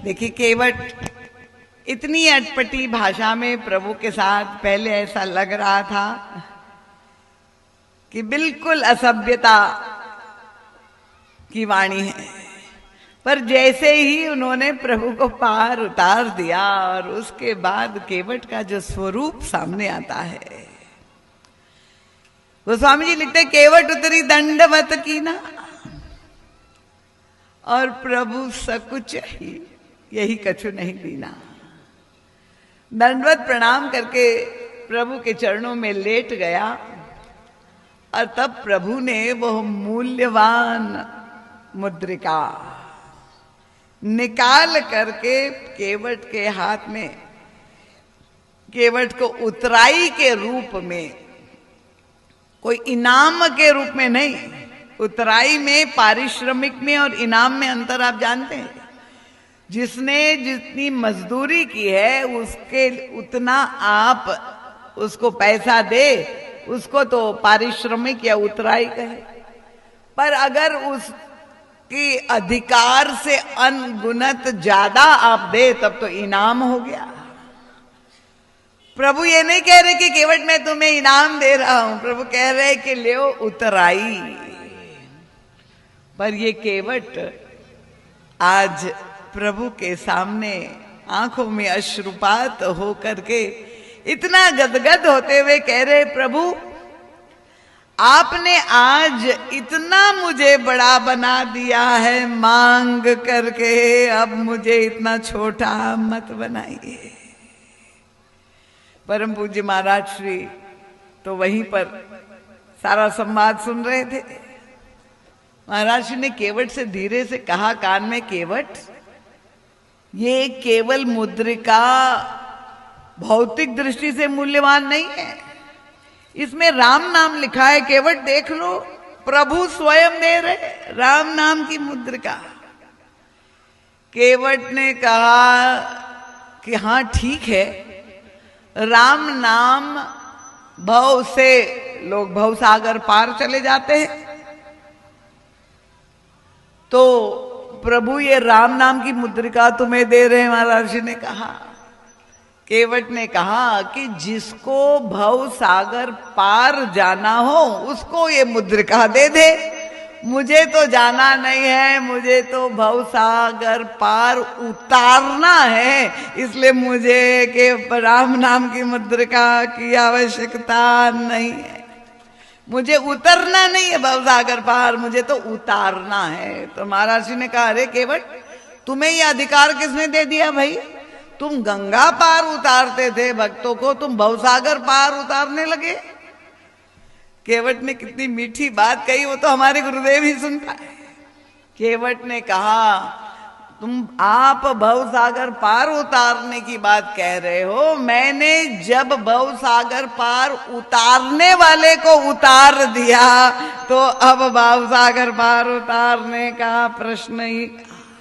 देखिए, केवट इतनी अटपटी भाषा में प्रभु के साथ पहले ऐसा लग रहा था कि बिल्कुल असभ्यता की वाणी है, पर जैसे ही उन्होंने प्रभु को पार उतार दिया और उसके बाद केवट का जो स्वरूप सामने आता है, गोस्वामी जी लिखते, केवट उतरी दंडवत की ना, और प्रभु सकुच ही यही कछु नहीं दीना। दंडवत प्रणाम करके प्रभु के चरणों में लेट गया और तब प्रभु ने वह मूल्यवान मुद्रिका निकाल करके केवट के हाथ में, केवट को उतराई के रूप में, कोई इनाम के रूप में नहीं, उतराई में पारिश्रमिक में और इनाम में अंतर आप जानते हैं। जिसने जितनी मजदूरी की है उसके उतना आप उसको पैसा दे, उसको तो पारिश्रमिक या उतराई कहे। पर अगर उसकी अधिकार से अनगुनत ज्यादा आप दे तब तो इनाम हो गया। प्रभु ये नहीं कह रहे कि केवट मैं तुम्हें इनाम दे रहा हूं, प्रभु कह रहे कि ले उतराई। पर ये केवट आज प्रभु के सामने आंखों में अश्रुपात हो करके इतना गदगद होते हुए कह रहे, प्रभु आपने आज इतना मुझे बड़ा बना दिया है मांग करके, अब मुझे इतना छोटा मत बनाइए। परम पूज्य महाराज श्री तो वहीं पर सारा संवाद सुन रहे थे। महाराज श्री ने केवट से धीरे से कहा कान में, केवट ये केवल मुद्रिका भौतिक दृष्टि से मूल्यवान नहीं है, इसमें राम नाम लिखा है। केवट देख लो, प्रभु स्वयं दे रहे राम नाम की मुद्रिका। केवट ने कहा कि हाँ ठीक है, राम नाम भव से लोग भव सागर पार चले जाते हैं, तो प्रभु ये राम नाम की मुद्रिका तुम्हें दे रहे हैं। महाराज जी ने कहा, केवट ने कहा कि जिसको भव सागर पार जाना हो उसको ये मुद्रिका दे दे, मुझे तो जाना नहीं है, मुझे तो भव सागर पार उतारना है, इसलिए मुझे के राम नाम की मुद्रिका की आवश्यकता नहीं है। मुझे उतरना नहीं है भव सागर पार, मुझे तो उतारना है। तो महाराज जी ने कहा, अरे केवट तुम्हें ये अधिकार किसने दे दिया भाई? तुम गंगा पार उतारते थे भक्तों को, तुम भवसागर पार उतारने लगे। केवट ने कितनी मीठी बात कही, वो तो हमारे गुरुदेव ही सुन पाए। केवट ने कहा, तुम आप भवसागर पार उतारने की बात कह रहे हो, मैंने जब भवसागर पार उतारने वाले को उतार दिया तो अब भवसागर पार उतारने का प्रश्न ही